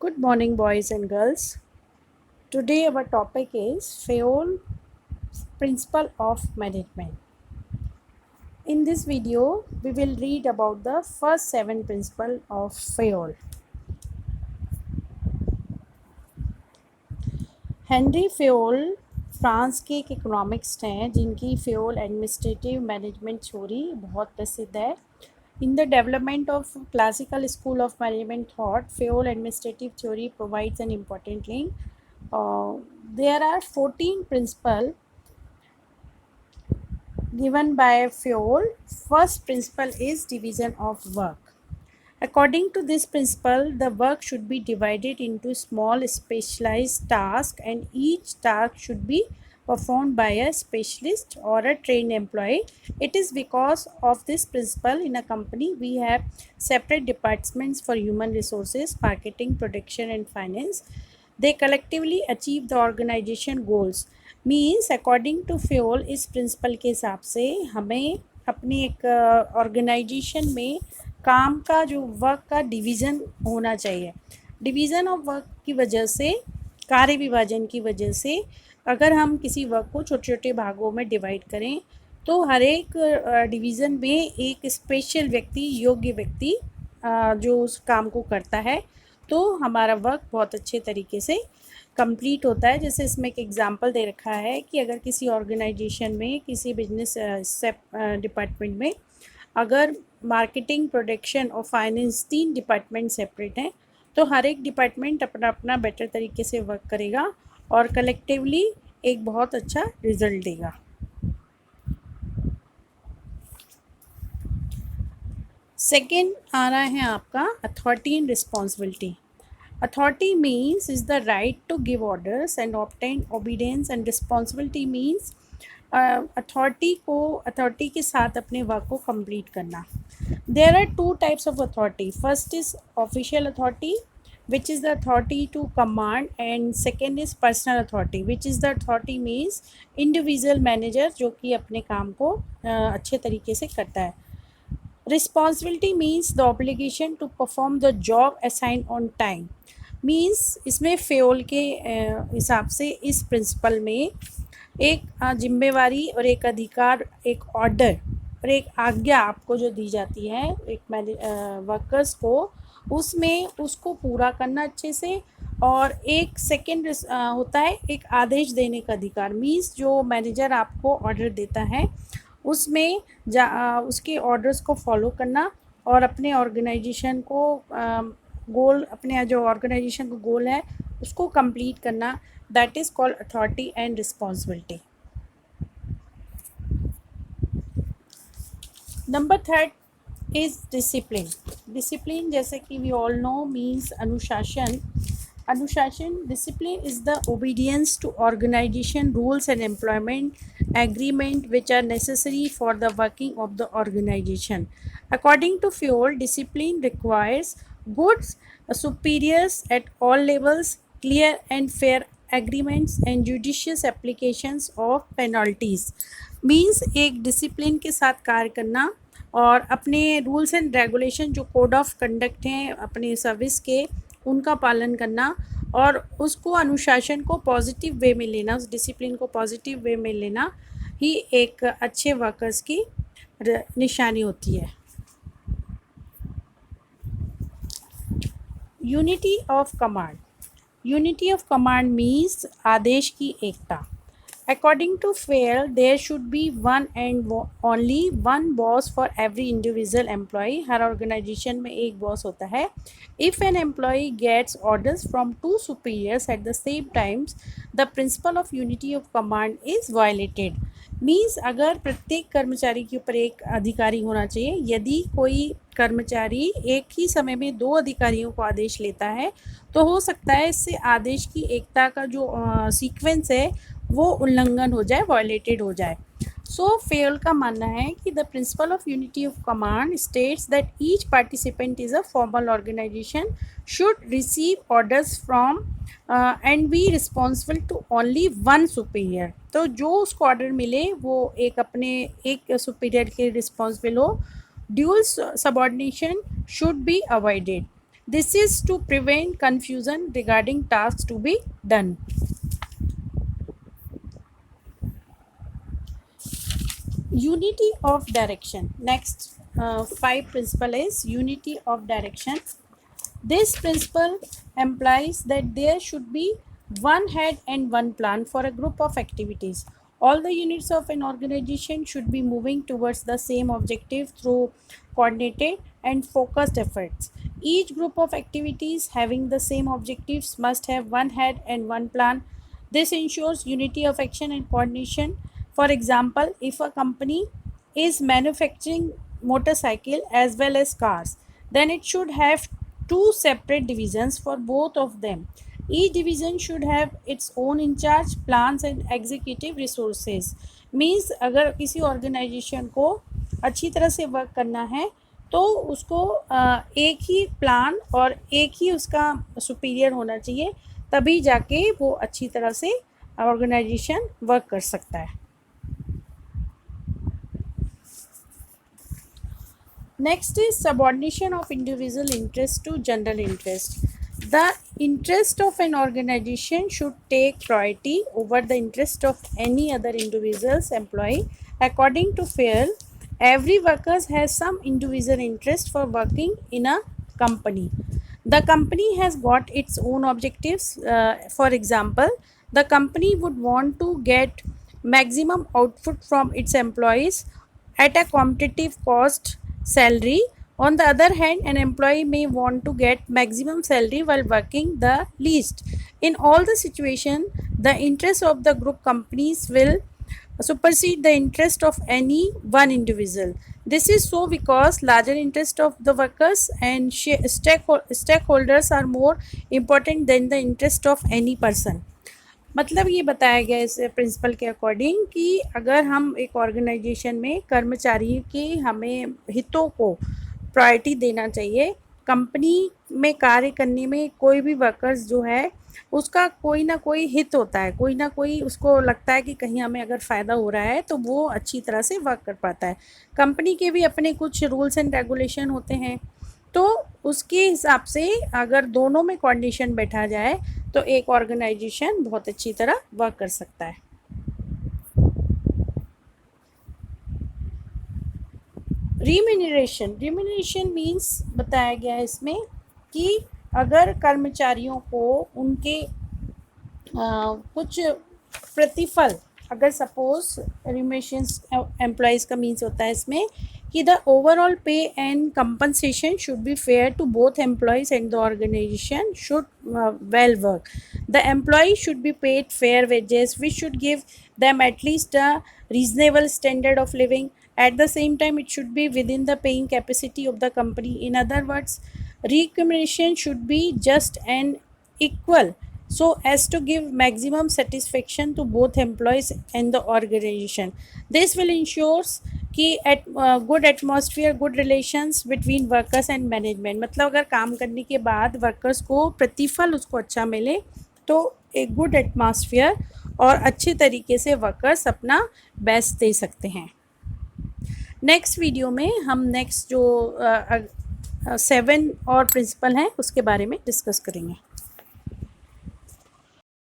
Good morning, boys and girls. Today, our topic is FAOL Principle of Management. In this video, we will read about the first 7 principles of FAOL. Henry Fayol France के एक economics हैं जिनकी फेओल administrative management theory बहुत प्रसिद्ध है. In the development of classical school of management thought, Fayol administrative theory provides an important link. There are 14 principles given by Fayol. First principle is division of work. According to this principle, the work should be divided into small specialized tasks and each task should be performed by a specialist or a trained employee. It is because of this principle in a company we have separate departments for human resources, marketing, production and finance. They collectively achieve the organization goals. Means according to Fayol इस principle के हिसाब से हमें अपनी एक organisation में काम का जो वर्क का डिवीज़न होना चाहिए. डिवीज़न ऑफ वर्क की वजह से, कार्य विभाजन की वजह से, अगर हम किसी वर्क को छोटे छोटे भागों में डिवाइड करें तो हर एक डिवीज़न में एक स्पेशल व्यक्ति, योग्य व्यक्ति जो उस काम को करता है तो हमारा वर्क बहुत अच्छे तरीके से कंप्लीट होता है. जैसे इसमें एक एग्जांपल दे रखा है कि अगर किसी ऑर्गेनाइजेशन में, किसी बिजनेस डिपार्टमेंट में अगर मार्केटिंग, प्रोडक्शन और फाइनेंस 3 डिपार्टमेंट सेपरेट हैं तो हर एक डिपार्टमेंट अपना अपना बेटर तरीके से वर्क करेगा और कलेक्टिवली एक बहुत अच्छा रिजल्ट देगा. सेकेंड आ रहा है आपका authority and responsibility. Authority means is the right to give orders and obtain obedience, and responsibility means authority के साथ अपने वर्क को कंप्लीट करना. There are 2 types of authority. First is official authority, which is the authority to command, and second is personal authority, which is the authority means individual manager जो कि अपने काम को अच्छे तरीके से करता है. Responsibility means the obligation to perform the job assigned on time. Means इसमें फेओल के हिसाब से इस प्रिंसिपल में एक जिम्मेवारी और एक अधिकार, एक ऑर्डर और एक आज्ञा आपको जो दी जाती है एक वर्कर्स को, उसमें उसको पूरा करना अच्छे से. और एक सेकेंड होता है एक आदेश देने का अधिकार. मीन्स जो मैनेजर आपको ऑर्डर देता है उसमें उसके ऑर्डर्स को फॉलो करना और अपने ऑर्गेनाइजेशन को गोल, अपने जो ऑर्गेनाइजेशन का गोल है उसको कंप्लीट करना. That is called authority and responsibility. Number 3 is discipline. Discipline जैसे कि वी ऑल नो मीन्स अनुशासन. अनुशासन, discipline is the obedience to organization rules and employment agreement which are necessary for the working of the organization. According to Fayol, discipline requires good superiors at all levels, clear and fair agreements and judicious applications of penalties. Means एक discipline के साथ कार्य करना और अपने rules and regulation जो code of conduct हैं अपने सर्विस के, उनका पालन करना और उसको, अनुशासन को पॉजिटिव वे में लेना, उस डिसिप्लिन को पॉजिटिव वे में लेना ही एक अच्छे वर्कर्स की निशानी होती है. Unity of command. Unity of command means आदेश की एकता. According to Fayol, there should be one and only one boss for every individual employee. Her organization में एक boss होता है. If an employee gets orders from 2 superiors at the same times, the principle of unity of command is violated. Means अगर प्रत्येक कर्मचारी के ऊपर एक अधिकारी होना चाहिए. यदि कोई कर्मचारी एक ही समय में 2 अधिकारियों को आदेश लेता है तो हो सकता है इससे आदेश की एकता का जो सीक्वेंस है वो उल्लंघन हो जाए, वायलेटेड हो जाए. सो फेओल का मानना है कि the principle of unity of command states that each participant is a formal organization should receive orders from and be responsible to only one superior. तो जो उसको ऑर्डर मिले वो एक अपने एक सुपीरियर के रिस्पॉन्सिबल हो. Dual subordination should be avoided. This is to prevent confusion regarding tasks to be done. Unity of direction. Next, 5 principle is unity of direction. This principle implies that there should be one head and one plan for a group of activities. All the units of an organization should be moving towards the same objective through coordinated and focused efforts. Each group of activities having the same objectives must have one head and one plan. This ensures unity of action and coordination. For example, if a company is manufacturing motorcycle as well as cars, then it should have two separate divisions for both of them. Each division should have its own in charge, plans and executive resources. Means अगर किसी organisation को अच्छी तरह से work करना है तो उसको एक ही प्लान और एक ही उसका सुपीरियर होना चाहिए, तभी जाके वो अच्छी तरह से ऑर्गेनाइजेशन वर्क कर सकता है. Next is subordination of individual interest to general interest. The interest of an organization should take priority over the interest of any other individual's employee. According to Fair, every worker has some individual interest for working in a company. The company has got its own objectives. For example, the company would want to get maximum output from its employees at a competitive cost salary. On the other hand, an employee may want to get maximum salary while working the least. In all the situation, the interest of the group companies will supersede the interest of any one individual. This is so because larger interest of the workers and stakeholders are more important than the interest of any person. मतलब ये बताया गया इस principle के according कि अगर हम एक ऑर्गेनाइजेशन में कर्मचारी के हमें हितों को प्रायोरिटी देना चाहिए. कंपनी में कार्य करने में कोई भी वर्कर्स जो है उसका कोई ना कोई हित होता है, कोई ना कोई उसको लगता है कि कहीं हमें अगर फ़ायदा हो रहा है तो वो अच्छी तरह से वर्क कर पाता है. कंपनी के भी अपने कुछ रूल्स एंड रेगुलेशन होते हैं, तो उसके हिसाब से अगर दोनों में कोऑर्डिनेशन बैठा जाए तो एक ऑर्गेनाइजेशन बहुत अच्छी तरह वर्क कर सकता है. रिम्यूनरेशन मीन्स बताया गया है इसमें कि अगर कर्मचारियों को उनके कुछ प्रतिफल, अगर सपोज रिम्यूनरेशन एम्प्लॉयज़ का मीन्स होता है इसमें कि the overall pay and compensation should be fair to both employees and the organization should well work. The employee should be paid fair wages which should give them at least a reasonable standard of living. At the same time, it should be within the paying capacity of the company. In other words, remuneration should be just and equal so as to give maximum satisfaction to both employees and the organization. This will ensure कि good atmosphere, good relations between workers and management. मतलब अगर काम करने के बाद workers को प्रतिफल उसको अच्छा मिले तो एक गुड एटमॉस्फेयर और अच्छे तरीके से वर्कर्स अपना बेस्ट दे सकते हैं. नेक्स्ट वीडियो में हम नेक्स्ट जो 7 और प्रिंसिपल हैं उसके बारे में डिस्कस करेंगे.